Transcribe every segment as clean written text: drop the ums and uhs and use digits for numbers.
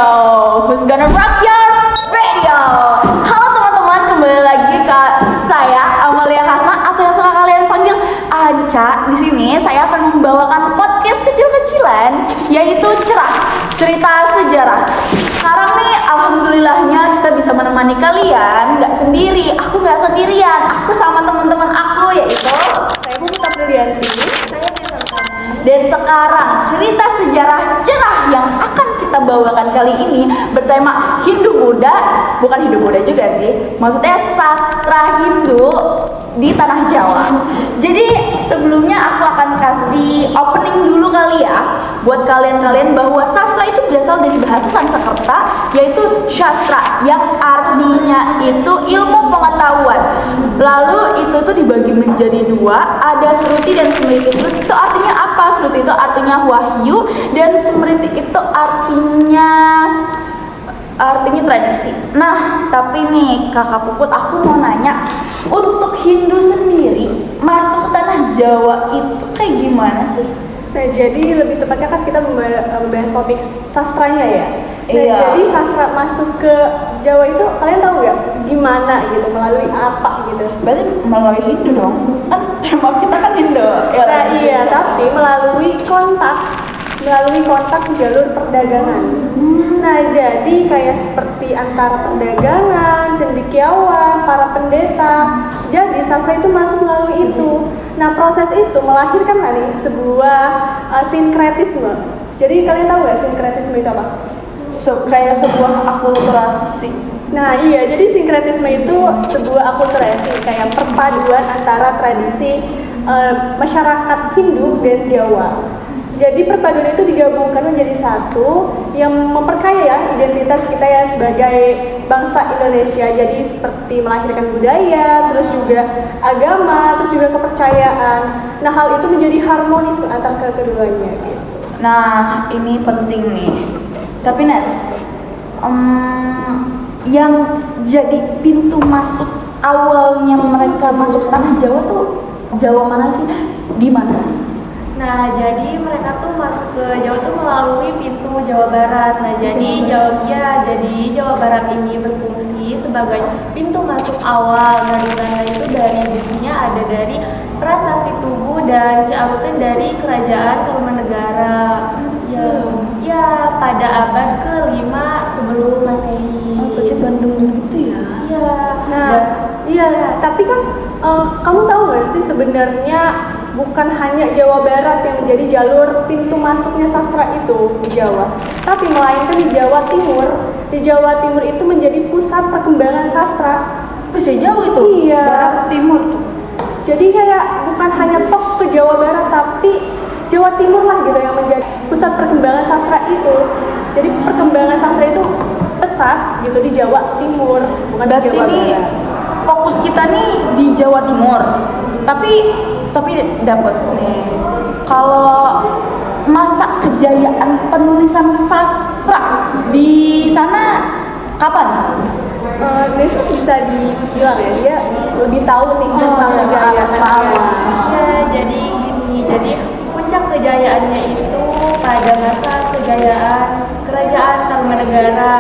Who's gonna rock your radio? Halo teman-teman, kembali lagi ke saya Amalia Kasna atau yang suka kalian panggil Aca. Di sini saya akan membawakan podcast kecil-kecilan, yaitu cerita sejarah. Sekarang nih, alhamdulillahnya kita bisa menemani kalian, nggak sendiri. Aku nggak sendirian. Aku sama teman-teman aku, yaitu saya Bumita Prilianti. Dan sekarang cerita sejarah cerah yang akan kita bawakan kali ini bertema Hindu-Buddha, bukan Hindu-Buddha juga sih, maksudnya sastra Hindu di tanah Jawa. Jadi sebelumnya aku akan kasih opening dulu kali ya buat kalian-kalian bahwa sastra itu berasal dari bahasa Sanskerta, yaitu shastra yang artinya itu ilmu pengetahuan. Lalu itu tuh dibagi menjadi dua, ada Sruti dan Smriti. Sruti itu artinya apa? Sruti itu artinya wahyu dan Smriti itu artinya tradisi. Nah, tapi nih Kakak Puput, aku mau nanya, untuk Hindu sendiri masuk ke tanah Jawa itu kayak gimana sih? Nah, jadi lebih tepatnya kan kita membahas topik sastranya ya. Nah, iya. Jadi sastra masuk ke Jawa itu kalian tahu nggak gimana gitu, melalui apa gitu? Berarti melalui Hindu dong? Kan tema kita kan Hindu. Nah, iya, tapi melalui kontak jalur perdagangan. Nah, jadi kayak seperti antara perdagangan, cendekiawan, para pendeta. Jadi sastra itu masuk melalui itu. Nah, proses itu melahirkan sebuah sinkretisme. Jadi kalian tahu nggak sinkretisme itu apa? Kayak sebuah akulturasi. Nah, iya, jadi sinkretisme itu sebuah akulturasi, kayak perpaduan antara tradisi masyarakat Hindu dan Jawa. Jadi perpaduan itu digabungkan menjadi satu yang memperkaya identitas kita ya sebagai bangsa Indonesia. Jadi seperti melahirkan budaya, terus juga agama, terus juga kepercayaan. Nah, hal itu menjadi harmonis antara keduanya gitu. Nah, ini penting nih. Tapi Nes, yang jadi pintu masuk awalnya mereka masuk tanah Jawa tuh Jawa mana sih? Di mana sih? Nah, jadi mereka tuh masuk ke Jawa tuh melalui pintu Jawa Barat. Nah, jadi Jawa Barat ini berfungsi sebagai pintu masuk awal. Dari sana itu dari bukunya ada dari Prasasti Tugu dan Ciarutin dari Kerajaan Tarumanegara. Ya, pada abad ke-5 sebelum Masehi. Oh, berarti Bandung gitu ya? Iya. Nah, iya, tapi kan kamu tahu nggak sih sebenarnya bukan hanya Jawa Barat yang menjadi jalur pintu masuknya sastra itu di Jawa, tapi melainkan di Jawa Timur. Di Jawa Timur itu menjadi pusat perkembangan sastra. Bisa jauh itu? Iya. Barat Timur tuh. Jadi kayak bukan hanya tok ke Jawa Barat, tapi Jawa Timur lah gitu yang menjadi pusat perkembangan sastra itu. Jadi perkembangan sastra itu pesat gitu di Jawa Timur, bukan Berarti di Jawa nih Barat. fokus kita nih di Jawa Timur. Tapi dapat nih. Kalau masa kejayaan penulisan sastra di sana kapan? Besok bisa dibilang ya, dia lebih tahu nih tentang kejayaannya. Ya, jadi gini, jadi puncak kejayaannya itu pada masa kejayaan Kerajaan Tarumanegara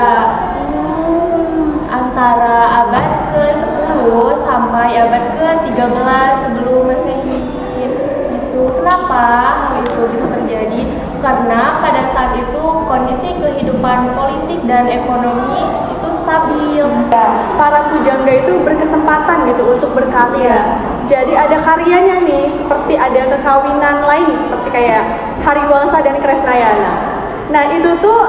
antara abad ke-10 sampai abad ke-13 sebelum Masehi. Itu kenapa hal itu bisa terjadi? Karena pada saat itu kondisi kehidupan politik dan ekonomi itu stabil. Para pujangga itu berkesempatan gitu untuk berkarya. Jadi ada karyanya nih, seperti ada kekawinan lain seperti kayak Hariwangsa dan Kresnayana. Nah, itu tuh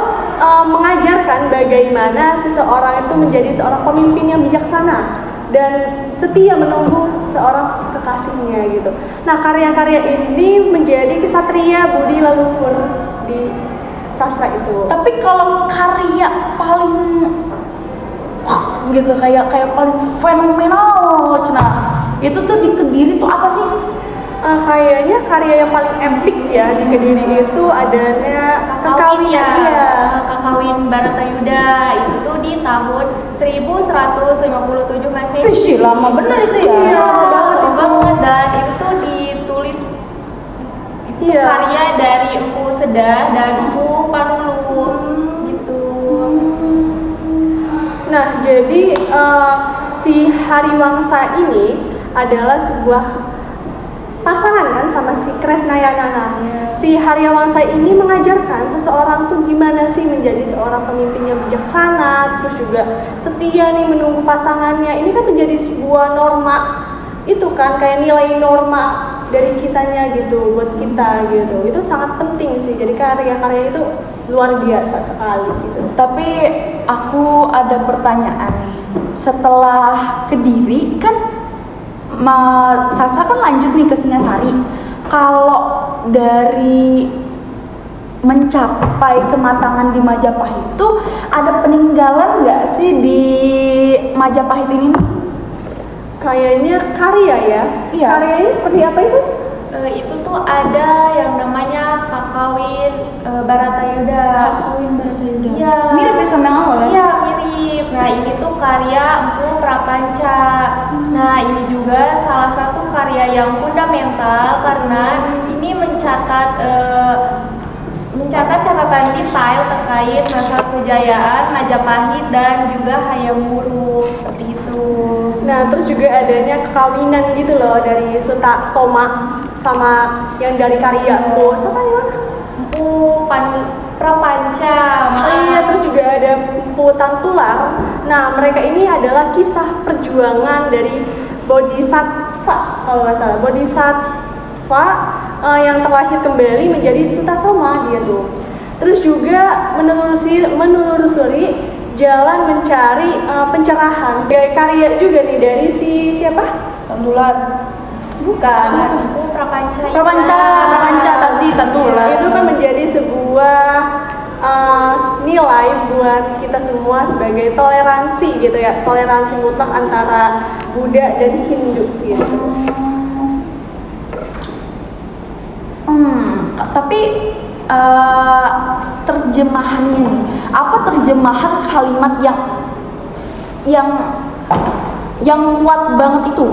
mengajarkan bagaimana seseorang itu menjadi seorang pemimpin yang bijaksana dan setia menunggu seorang kekasihnya gitu. Nah, karya-karya ini menjadi kesatria budi leluhur di sastra itu. Tapi kalau karya paling gitu kayak paling fenomenal Cina, itu tuh di Kediri tuh apa sih? Kayaknya karya yang paling epic ya di Kediri itu adanya Kakawin ya, Iya. Kakawin Baratayuda itu di tahun 1157 Masehi. Ih, lama bener itu ya. Iya, lama banget. Dan itu tuh ditulis Iya. karya dari Empu Sedah dan Empu Panulu gitu. Nah, jadi si Hariwangsa ini adalah sebuah pasangan kan sama si Kresnayana. Nah, si Haryawangsa ini mengajarkan seseorang tuh gimana sih menjadi seorang pemimpin yang bijaksana, terus juga setia nih menunggu pasangannya. Ini kan menjadi sebuah norma, itu kan kayak nilai norma dari kitanya gitu, buat kita gitu. Itu sangat penting sih. Jadi karya-karya itu luar biasa sekali gitu. Tapi aku ada pertanyaan nih. Setelah Kediri kan Sasa kan lanjut nih ke Singasari. Kalau dari mencapai kematangan di Majapahit itu ada peninggalan nggak sih di Majapahit ini? Kayaknya karya ya. Iya. Karyanya seperti apa itu? Itu tuh ada yang namanya Kakawin Baratayuda. Kakawin Baratayuda. Iya. Mirip ya sama yang awal ya? Iya, mirip. Nah, ini tuh karya Empu Prapanca. Nah, ini juga salah satu karya yang fundamental karena ini mencatat catatan detail terkait masa kejayaan Majapahit dan juga Hayam Wuruk, seperti itu. Nah, terus juga adanya kekawinan gitu loh dari Suta Soma sama yang dari karya Empu. Sama yang mana? Empu Prapanca. Oh iya, terus juga ada Empu Tantular. Nah, mereka ini adalah kisah perjuangan dari Bodhisattva, kalau nggak salah, Bodhisattva yang terlahir kembali menjadi Suta Soma dia tuh. Terus juga menelusuri jalan mencari pencerahan. Kayak karya juga nih dari si siapa? Tantular. Bukan. Empu Prapanca. Prapanca tadi Tantular. Itu kan menjadi sebuah nilai buat kita semua sebagai toleransi gitu ya, toleransi mutlak antara Buddha dan Hindu gitu. Tapi terjemahannya nih, apa terjemahan kalimat yang kuat banget itu?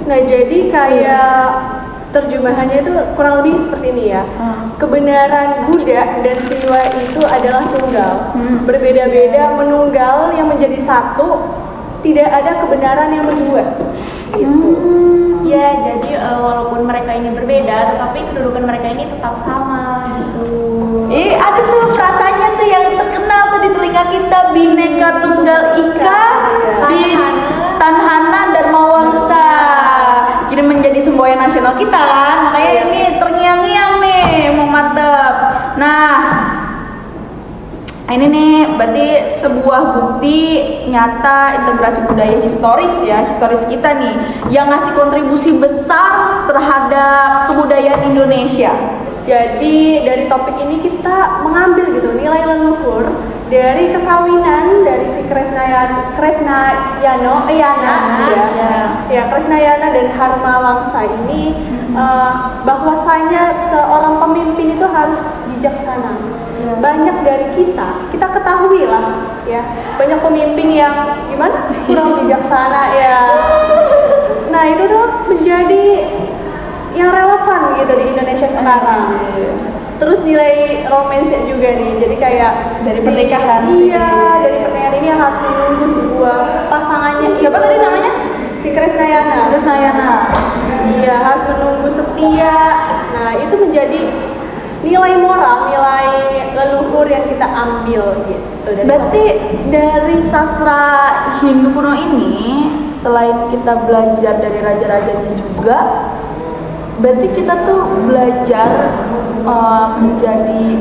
Nah, jadi kayak terjemahannya itu kurang lebih seperti ini ya. Kebenaran Buddha dan Siwa itu adalah tunggal. Berbeda-beda menunggal yang menjadi satu, tidak ada kebenaran yang berdua. Gitu. Ya, jadi walaupun mereka ini berbeda, tetapi kedudukan mereka ini tetap sama gitu. Ada tuh frasanya tuh yang terkenal tuh di telinga kita, Bhinneka Tunggal Ika, Tanhana Dharma Wangsa. Jadi menjadi semboyan nasional kita kan, makanya ini terngiang-ngiang nih, mau mantep. Nah, ini nih berarti sebuah bukti nyata integrasi budaya historis kita nih, yang ngasih kontribusi besar terhadap kebudayaan Indonesia. Jadi dari topik ini kita mengambil gitu nilai leluhur dari kekawinan dari si Kresnayana dan Harma Wangsa ini, bahwasanya seorang pemimpin itu harus bijaksana. Banyak dari kita ketahui lah ya, banyak pemimpin yang gimana kurang bijaksana ya. Nah, itu tuh menjadi yang relevan gitu di Indonesia sekarang. Terus nilai romansnya juga nih, jadi kayak Dari pernikahan sih. Iya, dari pernikahan ini harus menunggu sebuah pasangannya. Siapa tadi namanya? Si Kresnayana. Iya, harus menunggu setia. Nah, itu menjadi nilai moral, nilai leluhur yang kita ambil gitu. Berarti dari sastra Hindu kuno ini, selain kita belajar dari raja-rajanya juga, berarti kita tuh belajar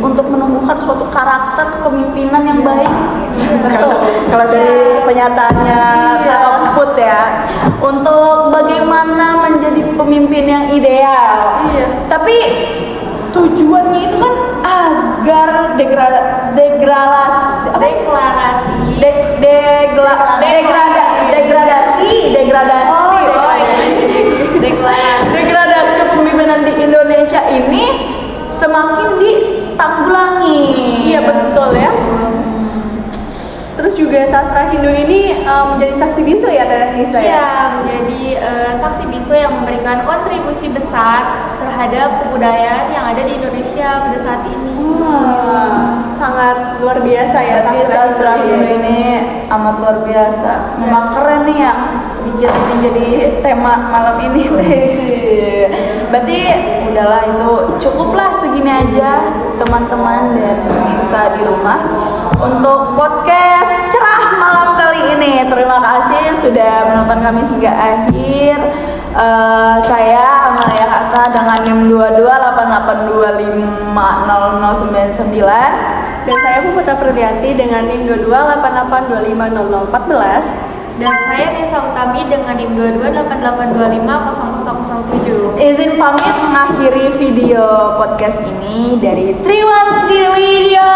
untuk menumbuhkan suatu karakter kepemimpinan yang baik gitu. Kalau dari penyataannya Kak Put ya, untuk bagaimana menjadi pemimpin yang ideal. Tapi tujuannya itu kan agar degradasi kepemimpinan di Indonesia ini semakin ditanggulangi. Iya, betul ya. Terus juga sastra Hindu ini menjadi saksi bisu ya Teh Nisa ya? Iya, menjadi saksi bisu yang memberikan kontribusi besar terhadap kebudayaan yang ada di Indonesia pada saat ini. Sangat luar biasa ya Berarti sastra Hindu ini amat luar biasa. Memang keren nih yang bikin ini jadi tema malam ini. Berarti udahlah itu cukuplah segini aja teman-teman dan pemirsa di rumah untuk podcast cerah malam kali ini. Terima kasih sudah menonton kami hingga akhir. Saya Amalia Hasna dengan NIM 2288250099. Dan saya Puputa Prilianti dengan NIM 2288250014. Dan saya Nesa Utami dengan NIM 2288250007. Izin pamit mengakhiri video podcast ini dari 313 Video